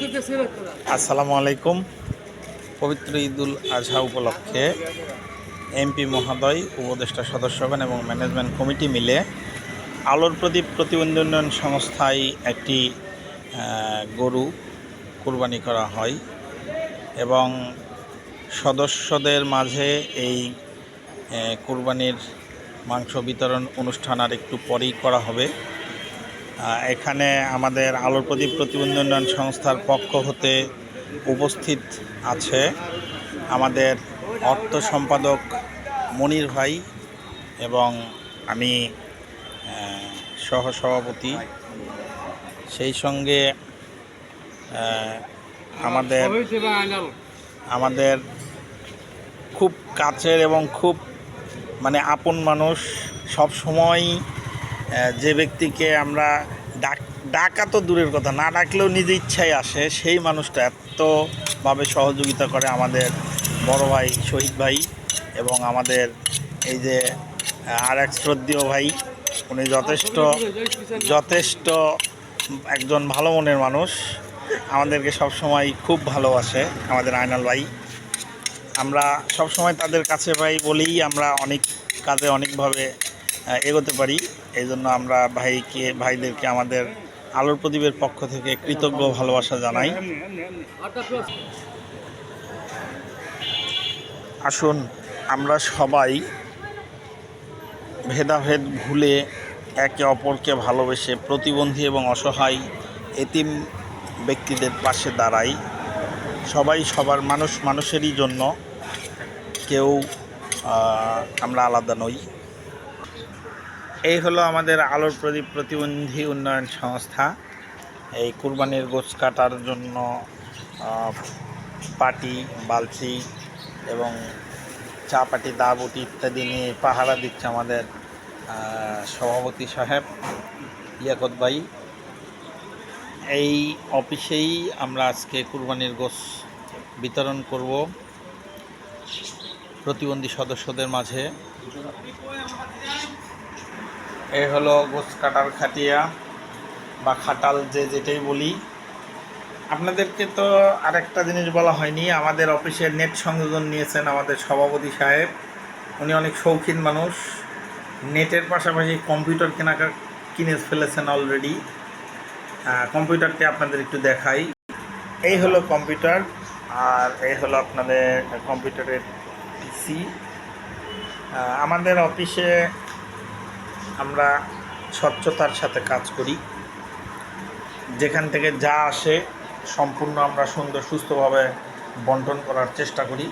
আসসালামু আলাইকুম। পবিত্র ঈদুল আজহা উপলক্ষে এমপি মহোদয়, উপদেষ্টা সদস্যগণ এবং ম্যানেজমেন্ট কমিটি মিলে আলোর প্রদীপ প্রতিবন্ধী উন্নয়ন সংস্থায় একটি গরু কুরবানি করা হয় এবং সদস্যদের মাঝে এই কুরবানির মাংস বিতরণ অনুষ্ঠান আর একটু পরেই করা হবে। এখানে আমাদের আলোর প্রদীপ প্রতিবন্ধী উন্নয়ন সংস্থার পক্ষ হতে উপস্থিত আছে আমাদের অর্থ সম্পাদক মনির ভাই এবং আমি সহসভাপতি। সেই সঙ্গে আমাদের খুব কাছের এবং খুব আপন মানুষ, সব সময় যে ব্যক্তিকে আমরা ডাকা তো দূরের কথা, না ডাকলেও নিজে ইচ্ছায় আসে, সেই মানুষটা এতভাবে সহযোগিতা করে আমাদের বড় ভাই শহীদ ভাই এবং আমাদের এই যে আর এক শ্রদ্ধেয় ভাই, উনি যথেষ্ট একজন ভালো মনের মানুষ, আমাদেরকে সবসময় খুব ভালোবাসে আমাদের আয়নাল ভাই। আমরা সবসময় তাদের কাছে ভাই বলেই আমরা অনেক কাজে অনেকভাবে এগোতে পারি। এই জন্য আমরা ভাইদেরকে আমাদের আলোর প্রদীপের পক্ষ থেকে কৃতজ্ঞ ভালোবাসা জানাই। আসুন আমরা সবাই ভেদাভেদ ভুলে একে অপরকে ভালোবেসে প্রতিবন্ধী এবং অসহায় এতিম ব্যক্তিদের পাশে দাঁড়াই। সবাই সবার মানুষেরই জন্য, কেউ আমরা আলাদা নই। এই হলো আমাদের আলোর প্রদীপ প্রতিবন্ধী উন্নয়ন সংস্থা। এই কুরবানির গোছ কাটার জন্য পাটি, বালতি এবং চা পাটি, দা বটি ইত্যাদি নিয়ে পাহারা দিচ্ছে আমাদের সভাপতি সাহেব লিয়াকত ভাই। এই অফিসেই আমরা আজকে কুরবানির গোছ বিতরণ করব প্রতিবন্ধী সদস্যদের মাঝে। এই হলো গোছ কাটার খাটিয়া বা খাটাল, যেটাই বলি। আপনাদেরকে তো আরেকটা জিনিস বলা হয়নি, আমাদের অফিসের নেট সংযোজন নিয়েছেন আমাদের সভাপতি সাহেব। উনি অনেক শৌখিন মানুষ, নেটের পাশাপাশি কম্পিউটার কিনে ফেলেছেন অলরেডি। কম্পিউটারটি আপনাদের একটু দেখাই। এই হলো কম্পিউটার, আর এই হলো আপনাদের কম্পিউটারের পিসি। আমাদের অফিসে আমরা স্বচ্ছতার সাথে কাজ করি। যেখান থেকে যা আসে সম্পূর্ণ আমরা সুন্দর সুস্থভাবে বন্টন করার চেষ্টা করি।